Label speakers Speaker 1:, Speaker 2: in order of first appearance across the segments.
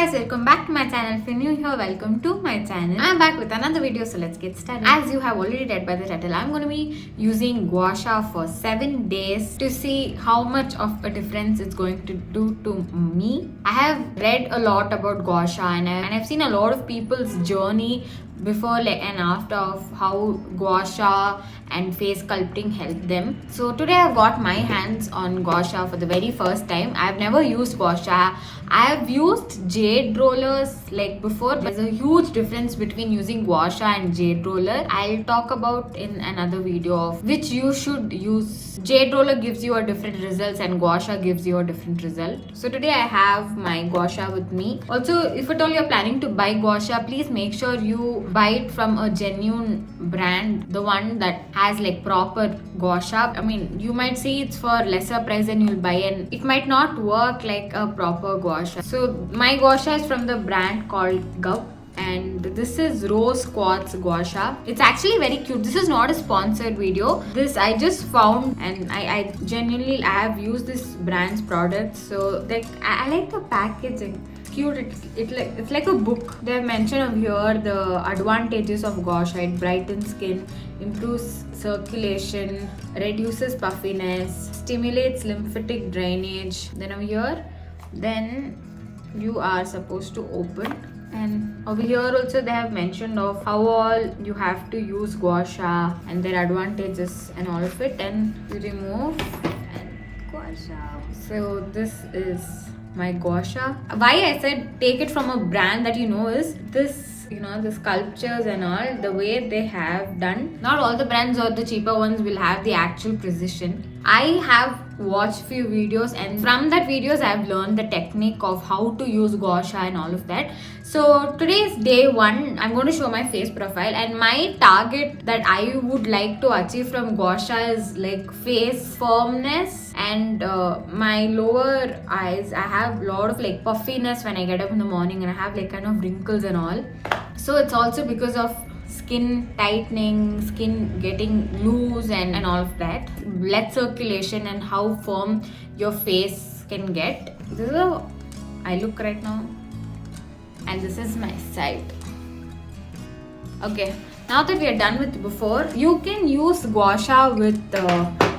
Speaker 1: guys, welcome back to my channel. If you're new here, welcome to my channel. I'm back with another video, so let's get started. As you have already read by the title, I'm going to be using Gua Sha for 7 days to see how much of a difference it's going to do to me. I have read a lot about Gua Sha and I've seen a lot of people's journey before and after of how Gua Sha and face sculpting help them. So today I've got my hands on Gua Sha for the very first time. I've never used Gua Sha. I've used jade rollers like before. There's a huge difference between using Gua Sha and jade roller. I'll talk about in another video of which you should use. Jade roller gives you a different results and Gua Sha gives you a different result. So today I have my Gua Sha with me. Also, if at all you're planning to buy Gua Sha, please make sure you buy it from a genuine brand, the one that has like proper Gua Sha. I mean, you might see it's for lesser price than you'll buy and it might not work like a proper Gua Sha. So my Gua Sha is from the brand called GUA, and this is Rose Quartz Gua Sha. It's actually very cute. This is not a sponsored video. This I just found and I genuinely have used this brand's products. So like I like the packaging. Cute. It's like a book. They have mentioned over here the advantages of Gua Sha. It brightens skin, improves circulation, reduces puffiness, stimulates lymphatic drainage. Then over here, then you are supposed to open. And over here also they have mentioned of how all you have to use Gua Sha and their advantages and all of it. And you remove and Gua Sha. So this is my Gua Sha. Why I said take it from a brand that you know is this, you know, the sculptures and all, the way they have done. Not all the brands or the cheaper ones will have the actual precision. I have watched few videos and from that videos I have learned the technique of how to use Gua Sha and all of that. So today is day 1. I'm going to show my face profile and my target that I would like to achieve from Gua Sha is like face firmness and my lower eyes. I have a lot of like puffiness when I get up in the morning and I have like kind of wrinkles and all. So it's also because of skin tightening, skin getting loose and all of that. Blood circulation and how firm your face can get. This is how I look right now. And this is my side. Okay, now that we are done with before, you can use Gua Sha with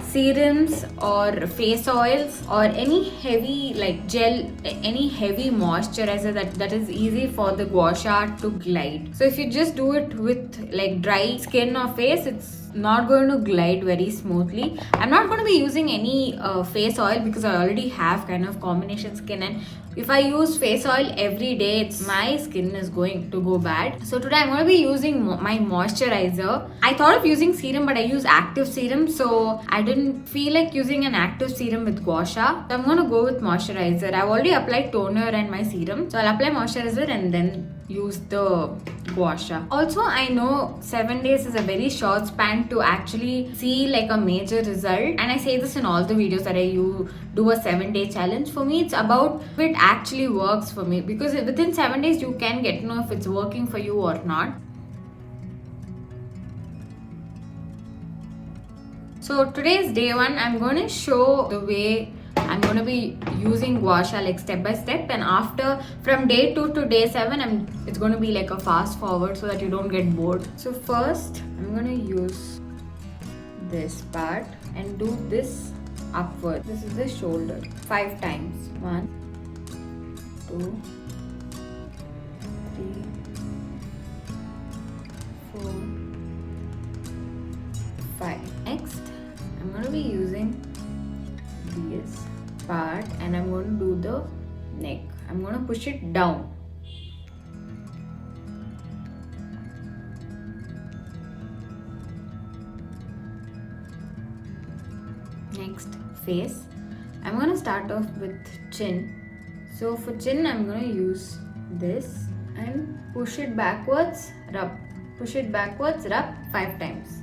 Speaker 1: serums or face oils or any heavy like gel, any heavy moisturizer that is easy for the Gua Sha to glide. So if you just do it with like dry skin or face, it's not going to glide very smoothly. I'm not going to be using any face oil because I already have kind of combination skin, and if I use face oil every day, my skin is going to go bad. So today I'm going to be using my moisturizer. I thought of using serum, but I use active serum, so I didn't feel like using an active serum with Gua Sha. So I'm going to go with moisturizer. I've already applied toner and my serum, so I'll apply moisturizer and then use the Gua Sha. Also, I know 7 days is a very short span to actually see like a major result, and I say this in all the videos that I do a 7-day challenge. For me, it's about if it actually works for me, because within 7 days you can get to know if it's working for you or not. So today's day 1. I'm going to show the way I'm going to be using Gua Sha like step by step, and after from day 2 to day 7 it's going to be like a fast forward so that you don't get bored. So first I'm going to use this part and do this upward. This is the shoulder 5 times. 1, 2, 3, 4, 5. Next I'm going to be using this part and I'm going to do the neck. I'm going to push it down. Next, face. I'm going to start off with chin. So for chin I'm going to use this and push it backwards, rub. Push it backwards, rub 5 times.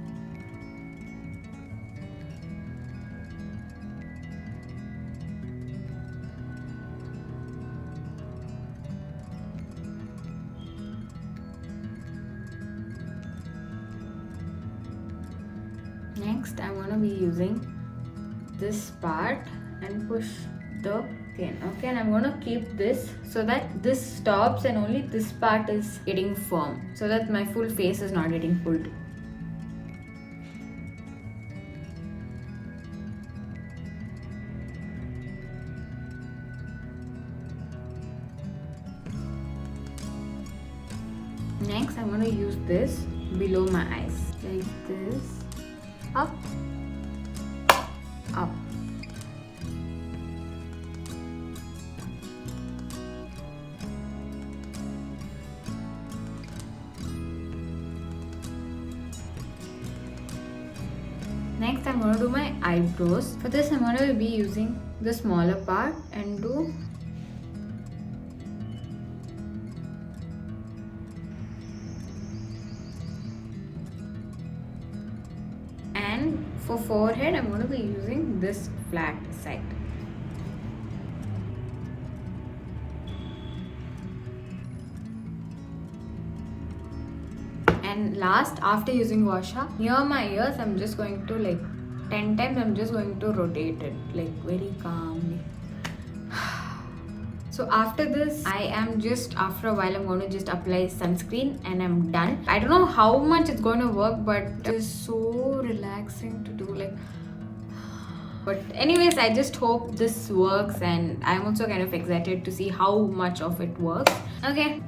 Speaker 1: Next, I'm going to be using this part and push the thin. Okay, and I'm going to keep this so that this stops and only this part is getting firm, so that my full face is not getting pulled. Next, I'm going to use this below my eyes, like this, up, up. Next, I'm going to do my eyebrows. For this, I'm going to be using the smaller part and do and for forehead, I'm going to be using this flat side. And last, after using Gua Sha, near my ears, I'm just going to 10 times, I'm just going to rotate it very calmly. So after this, after a while, I'm going to just apply sunscreen and I'm done. I don't know how much it's going to work, but it is so relaxing to do But anyways, I just hope this works, and I'm also kind of excited to see how much of it works. Okay.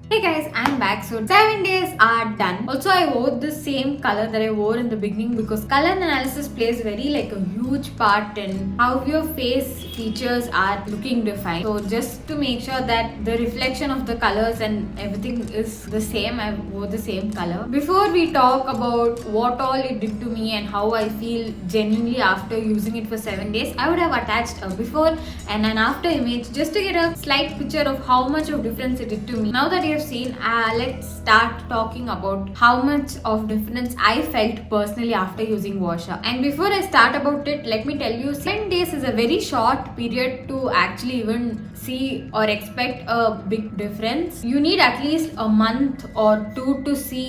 Speaker 1: Hey guys, I'm back. So 7 days are done. Also, I wore the same color that I wore in the beginning because color analysis plays a huge part in how your face features are looking defined. So just to make sure that the reflection of the colors and everything is the same, I wore the same color. Before we talk about what all it did to me and how I feel genuinely after using it for 7 days, I would have attached a before and an after image just to get a slight picture of how much of difference it did to me. Now that you have seen, let's start talking about how much of difference I felt personally after using Gua Sha. And before I start about it, let me tell you, 7 days is a very short period to actually even see or expect a big difference. You need at least a month or two to see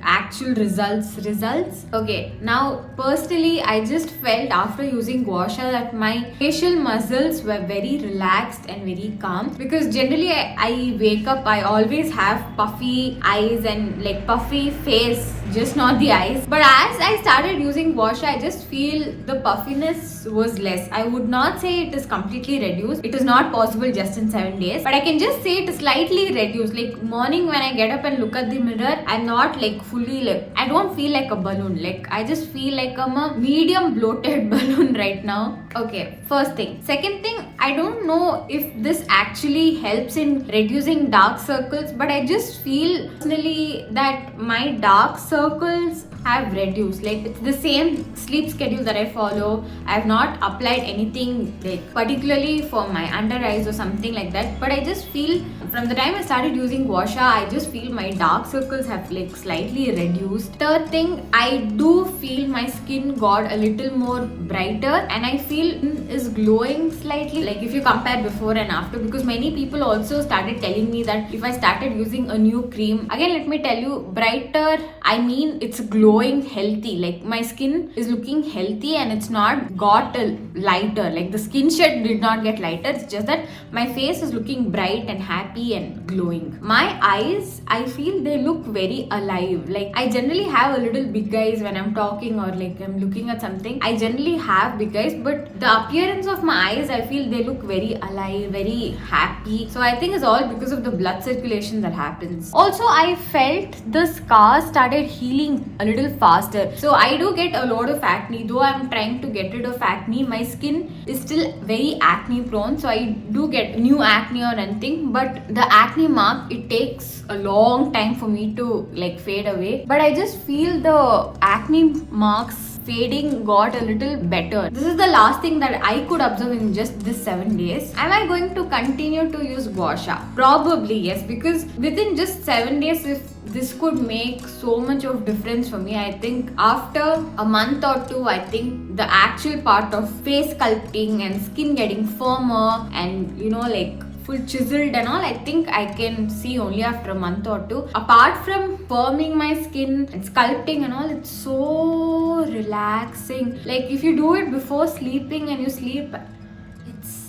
Speaker 1: actual results. Okay, now personally, I just felt after using Gua Sha that my facial muscles were very relaxed and very calm, because generally I wake up, I always have puffy eyes and puffy face, just not the eyes. But as I started using Gua Sha, I just feel the puffiness was less. I would not say it is completely reduced. It is not possible just in 7 days, but I can just say it is slightly reduced. Morning when I get up and look at the mirror, I'm not fully I don't feel like a balloon. I just feel like I'm a medium bloated balloon right now. Okay, first thing. Second thing, I don't know if this actually helps in reducing dark circles, but I just feel personally that my dark circles have reduced. It's the same sleep schedule that I follow. I have not applied anything particularly for my under eyes or something like that, but I just feel from the time I started using Gua Sha, I just feel my dark circles have slightly reduced. Third thing, I do feel my skin got a little more brighter, and I feel is glowing slightly, if you compare before and after, because many people also started telling me that if I started using a new cream, again let me tell you, brighter, I mean it's glowing glowing healthy. Like my skin is looking healthy and it's not got a lighter. Like the skin shade did not get lighter. It's just that my face is looking bright and happy and glowing. My eyes, I feel they look very alive. Like I generally have a little big eyes when I'm talking or like I'm looking at something. I generally have big eyes, but the appearance of my eyes, I feel they look very alive, very happy. So I think it's all because of the blood circulation that happens. Also, I felt the scars started healing a little faster. So I do get a lot of acne. Though I'm trying to get rid of acne, my skin is still very acne prone. So I do get new acne or anything, but the acne mark, it takes a long time for me to like fade away. But I just feel the acne marks fading got a little better. This is the last thing that I could observe in just this 7 days. Am I going to continue to use GUA SHA? Probably yes, because within just 7 days, if this could make so much of difference for me, I think after a month or two, I think the actual part of face sculpting and skin getting firmer and like full chiseled and all, I think I can see only after a month or two. Apart from firming my skin and sculpting and all, it's so relaxing. Like if you do it before sleeping and you sleep, it's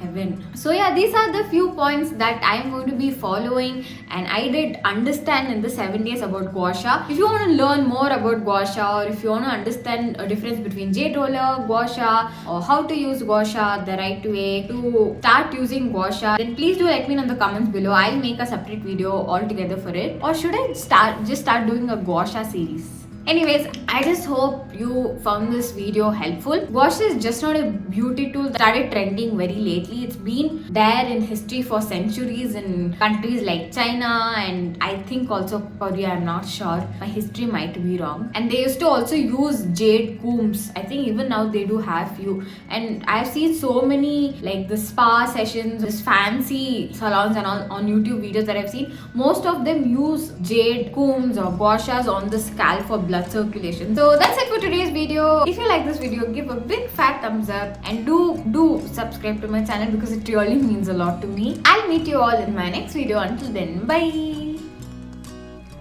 Speaker 1: heaven. So yeah, these are the few points that I'm going to be following and I did understand in the 7 days about GUA SHA. If you want to learn more about GUA SHA, or if you want to understand a difference between jade roller, GUA SHA, or how to use GUA SHA the right way to start using GUA SHA, then please do let me know in the comments below. I'll make a separate video altogether for it. Or should I just start doing a GUA SHA series? Anyways, I just hope you found this video helpful. GUA SHA is just not a beauty tool that started trending very lately. It's been there in history for centuries in countries like China and I think also Korea. I'm not sure. My history might be wrong. And they used to also use jade combs. I think even now they do have few. And I've seen so many like the spa sessions, this fancy salons and all on YouTube videos that I've seen. Most of them use jade combs or GUA SHAs on the scalp for blood circulation. So that's it for today's video. If you like this video, give a big fat thumbs up and do subscribe to my channel because it really means a lot to me. I'll meet you all in my next video. Until then, bye.